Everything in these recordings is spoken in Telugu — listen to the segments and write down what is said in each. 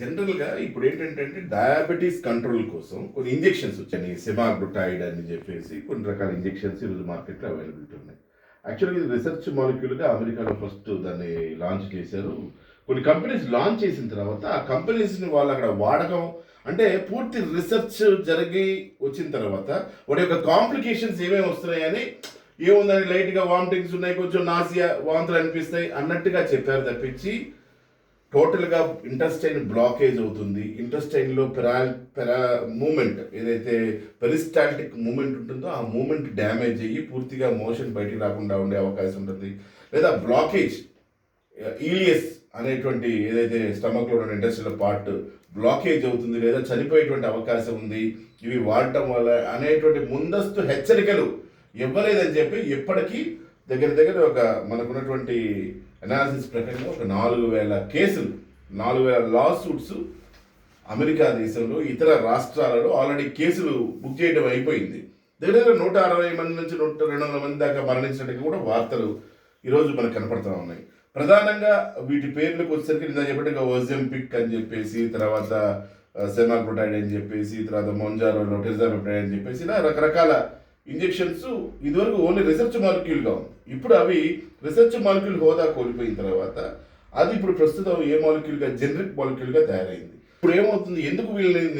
జనరల్‌గా ఇప్పుడేంటంటే డయాబెటిస్ కంట్రోల్ కోసం కొన్ని ఇంజెక్షన్స్ వచ్చాయి. సెమాగ్లుటైడ్ అని చెప్పేసి కొన్ని రకాల ఇంజెక్షన్స్ ఈరోజు మార్కెట్‌లో అవైలబిలిటీ ఉన్నాయి. యాక్చువల్‌గా ఇది రిసర్చ్ మాలిక్యూల్‌గా అమెరికాలో ఫస్ట్ దాన్ని లాంచ్ చేశారు. కొన్ని కంపెనీస్ లాంచ్ చేసిన తర్వాత ఆ కంపెనీస్‌ని వాళ్ళు అక్కడ వాడకం అంటే పూర్తి రిసర్చ్ జరిగి వచ్చిన తర్వాత వాటి యొక్క కాంప్లికేషన్స్ ఏమేమి వస్తున్నాయని ఏముందని లైట్‌గా వామిటింగ్స్ ఉన్నాయి, కొంచెం నాసియా, వాంతులు అనిపిస్తాయి అన్నట్టుగా చెప్పారు తప్పించి టోటల్‌గా ఇంటెస్టైన్ బ్లాకేజ్ అవుతుంది. ఇంటెస్టైన్‌లో మూవ్‌మెంట్ ఏదైతే పెరిస్టాల్టిక్ మూవ్‌మెంట్ ఉంటుందో, ఆ మూవ్‌మెంట్ డ్యామేజ్ అయ్యి పూర్తిగా మోషన్ బయటికి రాకుండా ఉండే అవకాశం ఉంటుంది. లేదా బ్లాకేజ్ ఈలియస్ అనేటువంటి ఏదైతే స్టమక్‌లో ఉన్న ఇంటెస్టైనల్ పార్ట్ బ్లాకేజ్ అవుతుంది, లేదా చనిపోయేటువంటి అవకాశం ఉంది. ఇవి వాడటం వల్ల అనేటువంటి ముందస్తు హెచ్చరికలు ఇవ్వలేదని చెప్పి ఇప్పటికీ దగ్గర దగ్గర ఒక మనకున్నటువంటి అనాలిసిస్ ప్రకారంగా ఒక 4,000 కేసులు, 4,000 లా సూట్స్ అమెరికా దేశంలో ఇతర రాష్ట్రాలలో ఆల్రెడీ కేసులు బుక్ చేయడం అయిపోయింది. దగ్గర దగ్గర 160 మంది నుంచి 200 మంది దాకా మరణించినట్టుగా కూడా వార్తలు ఈరోజు మనకు కనపడుతూ ఉన్నాయి. ప్రధానంగా వీటి పేర్లకు వచ్చేసరికి నిన్న చెప్పినట్టుగా ఓజెంపిక్ అని చెప్పేసి, తర్వాత సెమాగ్లుటైడ్ అని చెప్పేసి, తర్వాత మొంజారోలో టెజామెప్టైడ్ అని చెప్పేసి, ఇలా రకరకాల ఇంజెక్షన్స్ ఇదివరకు ఓన్లీ రిసర్చ్ మాలిక్యూల్గా ఉంది. ఇప్పుడు అవి రిసర్చ్ మాలిక్యూల్ హోదా కోల్పోయిన తర్వాత అది ఇప్పుడు ప్రస్తుతం ఏ మాలిక్యూల్గా జెనరిక్ మాలిక్యూల్గా తయారైంది. ఇప్పుడు ఏమవుతుంది, ఎందుకు వీళ్ళని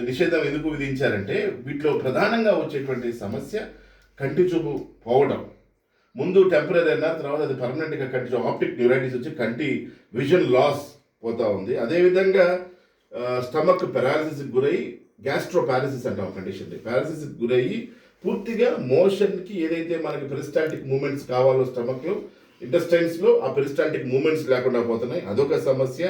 నిషేధం ఎందుకు విధించారంటే వీటిలో ప్రధానంగా వచ్చేటువంటి సమస్య కంటి చూపు పోవడం. ముందు టెంపరీ అన్నారు, తర్వాత అది పర్మనెంట్గా కంటి చూపు ఆప్టిక్ న్యూరైటిస్ వచ్చి కంటి విజన్ లాస్ పోతూ ఉంది. అదేవిధంగా స్టమక్ పెరాలసిస్కి గురై గ్యాస్ట్రో పారాసిస్ అంటాం కండిషన్, పారాసిస్కి గురయ్యి పూర్తిగా మోషన్కి ఏదైతే మనకి పెరిస్టాల్టిక్ మూమెంట్స్ కావాలో స్టమక్లో ఇంటెస్టైన్స్లో ఆ పెరిస్టాల్టిక్ మూమెంట్స్ లేకుండా పోతున్నాయి, అదొక సమస్య.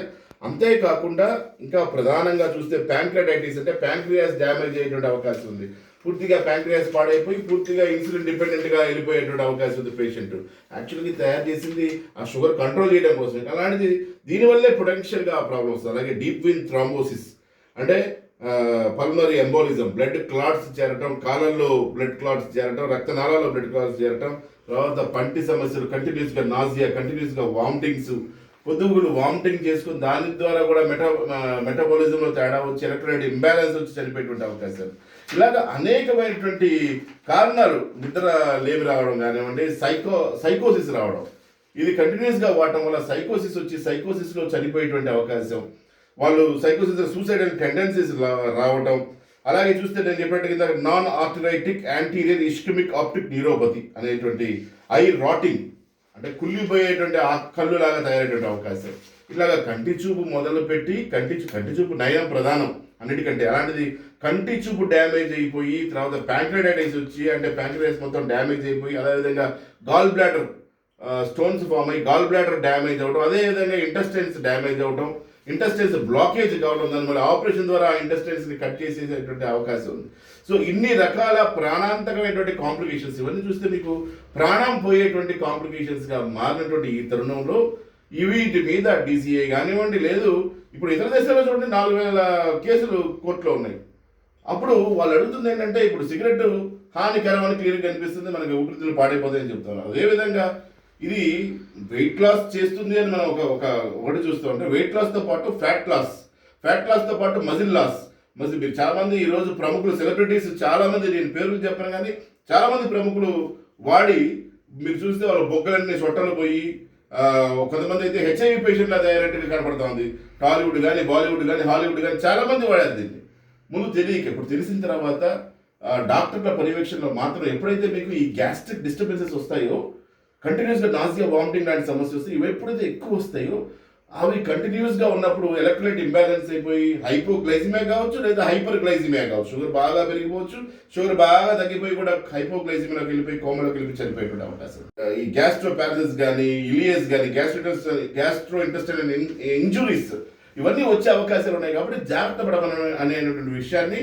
అంతేకాకుండా ఇంకా ప్రధానంగా చూస్తే ప్యాంక్రియాటైటిస్ అంటే ప్యాంక్రియాస్ డ్యామేజ్ అయ్యేటువంటి అవకాశం ఉంది. పూర్తిగా ప్యాంక్రియాస్ పాడైపోయి పూర్తిగా ఇన్సులిన్ డిపెండెంట్గా వెళ్ళిపోయేటువంటి అవకాశం ఉంది పేషెంట్. యాక్చువల్గా తయారు చేసింది ఆ షుగర్ కంట్రోల్ చేయడం కోసం, అలాంటిది దీనివల్లే పొటెన్షియల్గా ఆ ప్రాబ్లం వస్తుంది. అలాగే డీప్ వెయిన్ థ్రాంబోసిస్ అంటే పల్మరీ ఎంబోలిజం, బ్లడ్ క్లాట్స్ చేరటం, కాళ్ళల్లో బ్లడ్ క్లాట్స్ చేరటం, రక్తనాళాల్లో బ్లడ్ క్లాట్స్ చేరటం, తర్వాత పంటి సమస్యలు, కంటిన్యూస్గా నాజియా, కంటిన్యూస్గా వామిటింగ్స్, పొద్దుగులు వామిటింగ్ చేసుకుని దాని ద్వారా కూడా మెటబాలిజంలో తేడా వచ్చి ఎలక్ట్రోలైట్ ఇంబ్యాలెన్స్ వచ్చి చనిపోయేటువంటి అవకాశాలు. ఇలాగ అనేకమైనటువంటి కారణాలు, నిద్ర లేమి రావడం కానివ్వండి, సైకోసిస్ రావడం, ఇది కంటిన్యూస్గా వాడటం వల్ల సైకోసిస్ వచ్చి సైకోసిస్లో చనిపోయేటువంటి అవకాశం, వాళ్ళు సైకోసిస్ సూసైడల్ టెండెన్సీస్ రావడం. అలాగే చూస్తే నేను చెప్పినట్టు non arthritic anterior ischaemic optic neuropathy అనేటువంటి ఐ రాటింగ్ అంటే కుళ్ళిపోయేటువంటి ఆ కళ్ళు లాగా తయారయ్యేటువంటి అవకాశం. ఇలాగ కంటి చూపు మొదలుపెట్టి కంటి చూపు నయం ప్రధానం అన్నిటికంటే, అలాంటిది కంటి చూపు డ్యామేజ్ అయిపోయి తర్వాత ప్యాంక్రియాటైటిస్ వచ్చి అంటే ప్యాంక్రియాస్ మొత్తం డ్యామేజ్ అయిపోయి, అదేవిధంగా గాల్ బ్లాడర్ స్టోన్స్ ఫామ్ అయ్యి గాల్ బ్లాడర్ డ్యామేజ్ అవ్వడం, అదేవిధంగా ఇంటెస్టైన్స్ డ్యామేజ్ అవ్వడం, ఇంటెస్టైన్స్ బ్లాకేజ్ కావడం, దాని వల్ల ఆపరేషన్ ద్వారా ఆ ఇంటెస్టైన్స్ని కట్ చేసేటువంటి అవకాశం ఉంది. సో ఇన్ని రకాల ప్రాణాంతకమైనటువంటి కాంప్లికేషన్స్ ఇవన్నీ చూస్తే మీకు ప్రాణం పోయేటువంటి కాంప్లికేషన్స్గా మారినటువంటి ఈ తరుణంలో వీటి మీద డీసీఏ కానివ్వండి, లేదు ఇప్పుడు ఇతర దేశాల్లో చూడండి 4,000 కేసులు కోర్టులో ఉన్నాయి. అప్పుడు వాళ్ళు అడుగుతుంది ఏంటంటే ఇప్పుడు సిగరెట్ హానికరం అని క్లియర్గా కనిపిస్తుంది, మనకి ఊపిరితిత్తులు పాడైపోతాయని చెప్తున్నారు. అదేవిధంగా ఇది వెయిట్ లాస్ చేస్తుంది అని మనం ఒకటి చూస్తూ ఉంటే వెయిట్ లాస్తో పాటు ఫ్యాట్ లాస్తో పాటు మజిల్ లాస్. మీరు చాలామంది ఈరోజు ప్రముఖులు సెలబ్రిటీస్ చాలామంది, నేను పేర్లు చెప్పాను కానీ చాలామంది ప్రముఖులు వాడి మీరు చూస్తే వాళ్ళ బొగ్గలన్నీ సొట్టలు పోయి కొంతమంది అయితే హెచ్ఐవి పేషెంట్లా తయారైనట్టుగా కనపడుతూ ఉంది. టాలీవుడ్ కానీ బాలీవుడ్ కానీ హాలీవుడ్ కానీ చాలామంది వాడారు దీన్ని. ముందు తెలియక ఇప్పుడు తెలిసిన తర్వాత డాక్టర్ల పర్యవేక్షణలో మాత్రం ఎప్పుడైతే మీకు ఈ గ్యాస్ట్రిక్ డిస్టర్బెన్సెస్ వస్తాయో, కంటిన్యూస్గా నాసియా వామిటింగ్ లాంటి సమస్య వస్తాయి, ఇవి ఎప్పుడైతే ఎక్కువ వస్తాయో అవి కంటిన్యూస్గా ఉన్నప్పుడు ఎలక్ట్రోలైట్ ఇంబ్యాలెన్స్ అయిపోయి హైపోగ్లైసిమియా కావచ్చు, లేదా హైపర్ గ్లైసిమియా కావచ్చు. షుగర్ బాగా పెరిగిపోవచ్చు, షుగర్ బాగా తగ్గిపోయి కూడా హైపోగ్లైసిమియాలోకి వెళ్ళిపోయి కోమలోకి వెళ్ళి చనిపోయేటువంటి అవకాశం. ఈ గ్యాస్ట్రో పారాసిస్ కానీ, ఇలియస్ కానీ, గ్యాస్ట్రో ఇంటెస్టైనల్ ఇంజురీస్ ఇవన్నీ వచ్చే అవకాశాలు ఉన్నాయి. కాబట్టి జాగ్రత్త పడమని అనేటువంటి విషయాన్ని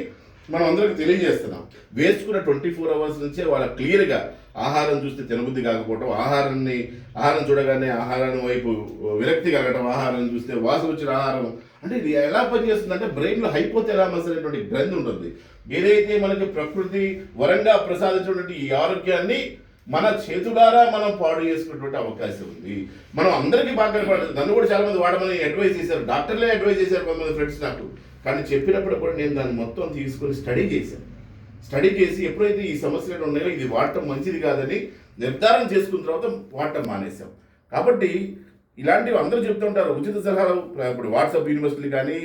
మనం అందరికి తెలియజేస్తున్నాం. వేసుకున్న 24 అవర్స్ నుంచే వాళ్ళ క్లియర్గా ఆహారం చూస్తే తినబుద్ధి కాకపోవటం, ఆహారం చూడగానే ఆహారం వైపు విరక్తి కలగడం, ఆహారం చూస్తే వాసన వచ్చిన ఆహారం అంటే ఇది ఎలా పనిచేస్తుందంటే బ్రెయిన్లో హైపోథాలమస్ అనేటువంటి గ్రంథి ఉంటుంది. ఏదైతే మనకి ప్రకృతి వరంగా ప్రసాదించినటువంటి ఈ ఆరోగ్యాన్ని మన చేతులారా మనం పాడు చేసుకునేటువంటి అవకాశం ఉంది. మనం అందరికీ బాగా కనపడుతుంది. నన్ను కూడా చాలా మంది వాడమని అడ్వైజ్ చేశారు, డాక్టర్లే అడ్వైజ్ చేశారు కొంతమంది ఫ్రెండ్స్ నాకు. కానీ చెప్పినప్పుడు కూడా నేను దాన్ని మొత్తం తీసుకొని స్టడీ చేశాను. స్టడీ చేసి ఎప్పుడైతే ఈ సమస్యలు ఉన్నాయో ఇది వాడటం మంచిది కాదని నిర్ధారణ చేసుకున్న తర్వాత వాడటం మానేశాం. కాబట్టి ఇలాంటివి అందరూ చెప్తుంటారు ఉచిత సలహాలు. ఇప్పుడు వాట్సాప్ యూనివర్సిటీలు కానీ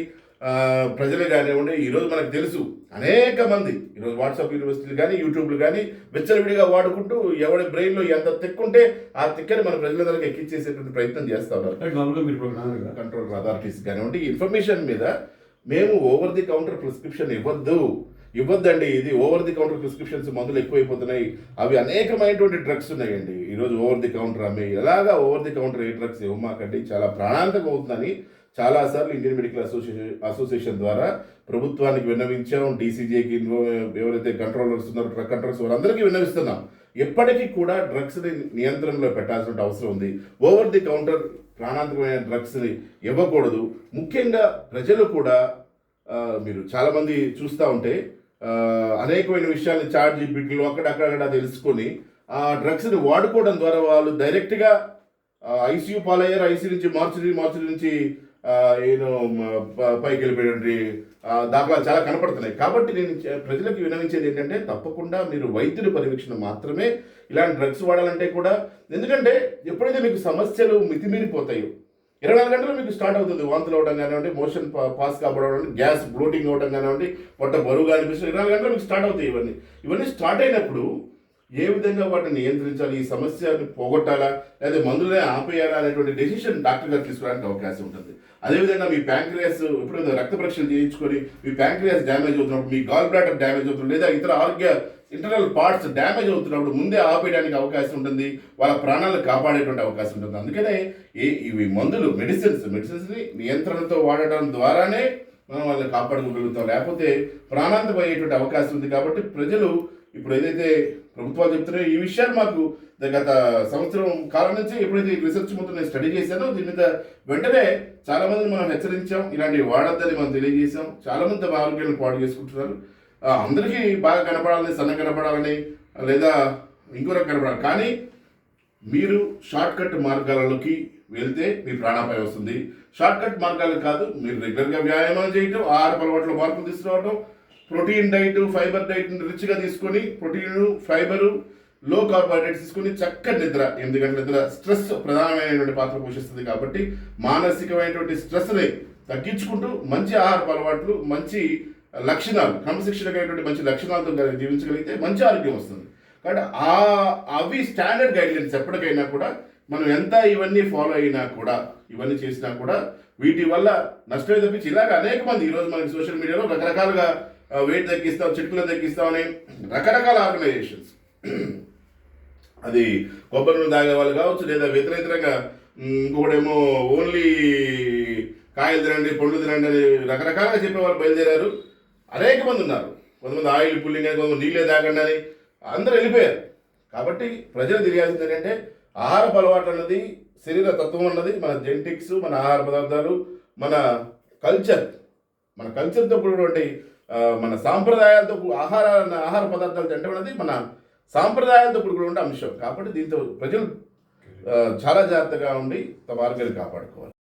ప్రజలు కానివ్వండి, ఈరోజు మనకు తెలుసు అనేక మంది ఈరోజు వాట్సాప్ యూనివర్సిటీలు కానీ యూట్యూబ్లు కానీ విచ్చలవిడిగా వాడుకుంటూ ఎవరి బ్రెయిన్లో ఎంత తిక్కుంటే ఆ తిక్కని మన ప్రజలందరికీ ఎక్కించేసేటువంటి ప్రయత్నం చేస్తూ ఉన్నారు. కంట్రోల్ అథారిటీస్ కానివ్వండి, ఇన్ఫర్మేషన్ మీద మేము ఓవర్ ది కౌంటర్ ప్రిస్క్రిప్షన్ ఇవ్వద్దండి. ఇది ఓవర్ ది కౌంటర్ ప్రిస్క్రిప్షన్స్ మందులు ఎక్కువైపోతున్నాయి. అవి అనేకమైనటువంటి డ్రగ్స్ ఉన్నాయండి ఈరోజు ఓవర్ ది కౌంటర్ అమ్మే. ఎలాగా ఓవర్ ది కౌంటర్ ఏ డ్రగ్స్ ఇవ్వమాకండి, చాలా ప్రాణాంతకం అవుతుందని చాలాసార్లు ఇండియన్ మెడికల్ అసోసియేషన్ ద్వారా ప్రభుత్వానికి విన్నవించాం. డీసీజేకి ఎవరైతే కంట్రోలర్స్ ఉన్నారో డ్రగ్ కంట్రోలర్స్ వారందరికీ విన్నవిస్తున్నాం. ఎప్పటికీ కూడా డ్రగ్స్ని నియంత్రణలో పెట్టాల్సిన అవసరం ఉంది. ఓవర్ ది కౌంటర్ ప్రాణాంతకమైన డ్రగ్స్ని ఇవ్వకూడదు. ముఖ్యంగా ప్రజలు కూడా మీరు చాలామంది చూస్తూ ఉంటే అనేకమైన విషయాన్ని చాట్ జీపీటీలో అక్కడక్కడ తెలుసుకొని ఆ డ్రగ్స్ని వాడుకోవడం ద్వారా వాళ్ళు డైరెక్ట్గా ఐసీయూ పాలయ్యారు. ఐసీ నుంచి మార్చి నుంచి పైకి వెళ్ళిపోయేటువంటి దాఖలాలు చాలా కనపడుతున్నాయి. కాబట్టి నేను ప్రజలకు వినవించేది ఏంటంటే తప్పకుండా మీరు వైద్యుల పర్యవేక్షణ మాత్రమే ఇలాంటి డ్రగ్స్ వాడాలంటే కూడా. ఎందుకంటే ఎప్పుడైతే మీకు సమస్యలు మితిమీరిపోతాయో 24 గంటలు మీకు స్టార్ట్ అవుతుంది. వాంతులు అవడం కానివ్వండి, మోషన్ పాస్ కావడం, గ్యాస్ బ్లోటింగ్ అవ్వడం కానివ్వండి, పొట్ట బరువుగా అనిపిస్తుంది, 24 గంటలు మీకు స్టార్ట్ అవుతాయి. ఇవన్నీ స్టార్ట్ అయినప్పుడు ఏ విధంగా వాటిని నియంత్రించాలి, ఈ సమస్యను పోగొట్టాలా లేదా మందులనే ఆపేయాలా అనేటువంటి డెసిషన్ డాక్టర్ గారు తీసుకోవడానికి అవకాశం ఉంటుంది. అదేవిధంగా మీ ప్యాంక్రియాస్ ఎప్పుడైతే రక్త పరీక్షలు చేయించుకొని మీ ప్యాంక్రియాస్ డ్యామేజ్ అవుతున్నప్పుడు, మీ గాల్ బ్లాడర్ డ్యామేజ్ అవుతున్నప్పుడు, లేదా ఇతర ఆరోగ్య ఇంటర్నల్ పార్ట్స్ డ్యామేజ్ అవుతున్నప్పుడు ముందే ఆపేయడానికి అవకాశం ఉంటుంది. వాళ్ళ ప్రాణాలను కాపాడేటువంటి అవకాశం ఉంటుంది. అందుకనే ఇవి మందులు మెడిసిన్స్ని నియంత్రణతో వాడటం ద్వారానే మనం వాళ్ళని కాపాడుకోగలుగుతాం. లేకపోతే ప్రాణాంతకం అయ్యేటువంటి అవకాశం ఉంది. కాబట్టి ప్రజలు ఇప్పుడు ఏదైతే ప్రభుత్వాలు చెప్తున్నాయో ఈ విషయాలు మాకు గత సంవత్సరం కాలం నుంచి ఎప్పుడైతే రీసెర్చ్ మొత్తం నేను స్టడీ చేశానో దీని మీద వెంటనే చాలామందిని మనం హెచ్చరించాం, ఇలాంటివి వాడద్దని మనం తెలియజేసాం. చాలామంది తమ ఆరోగ్యాన్ని పాడు చేసుకుంటున్నారు. అందరికీ బాగా కనపడాలని, సన్న కనపడాలని, లేదా ఇంకో కనపడాలి. కానీ మీరు షార్ట్ కట్ మార్గాలలోకి వెళ్తే మీ ప్రాణాపాయం వస్తుంది. షార్ట్ కట్ మార్గాలు కాదు, మీరు రెగ్యులర్గా వ్యాయామం చేయటం, ఆహార అలవాట్లో మార్పులు తీసుకురావడం, ప్రోటీన్ డైట్, ఫైబర్ డైట్ రిచ్గా తీసుకొని ప్రోటీన్, ఫైబరు, లో కార్బోహైడ్రేట్స్ తీసుకొని చక్కటి నిద్ర, 8 గంటల నిద్ర. స్ట్రెస్ ప్రధానమైనటువంటి పాత్ర పోషిస్తుంది. కాబట్టి మానసికమైనటువంటి స్ట్రెస్ని తగ్గించుకుంటూ మంచి ఆహారపు అలవాట్లు, మంచి లక్షణాలు, క్రమశిక్షణమైనటువంటి మంచి లక్షణాలతో జీవించగలిగితే మంచి ఆరోగ్యం వస్తుంది. కాబట్టి అవి స్టాండర్డ్ గైడ్లైన్స్. ఎప్పటికైనా కూడా మనం ఎంత ఇవన్నీ ఫాలో అయినా కూడా, ఇవన్నీ చేసినా కూడా వీటి వల్ల నష్టమే తప్పించి ఇలాగ అనేక మంది ఈరోజు మనకి సోషల్ మీడియాలో రకరకాలుగా వెయిట్ తగ్గిస్తాం, చిక్కులు తగ్గిస్తామని రకరకాల ఆర్గనైజేషన్స్, అది కొబ్బరి నూనె తాగే వాళ్ళు కావచ్చు, లేదా వ్యతిరేకంగా ఇంకొకటేమో ఓన్లీ కాయలు తినండి, పండ్లు తినండి అని రకరకాలుగా చెప్పేవాళ్ళు బయలుదేరారు. అనేక మంది ఉన్నారు. కొంతమంది ఆయిల్ పుల్లింగ్ అని, కొంతమంది నీళ్ళే తాగండి అని అందరూ వెళ్ళిపోయారు. కాబట్టి ప్రజలు తెలియాల్సింది ఏంటంటే ఆహారపు అలవాటు అన్నది, శరీర తత్వం అన్నది, మన జెనెటిక్స్, మన ఆహార పదార్థాలు, మన కల్చర్తో కూడినటువంటి మన సాంప్రదాయాలతో ఆహార పదార్థాలు తినడం అనేది మన సాంప్రదాయాలతో కూడినటువంటి అంశం. కాబట్టి దీంతో ప్రజలు చాలా జాగ్రత్తగా ఉండి తమ ఆరోగ్యాన్ని కాపాడుకోవాలి.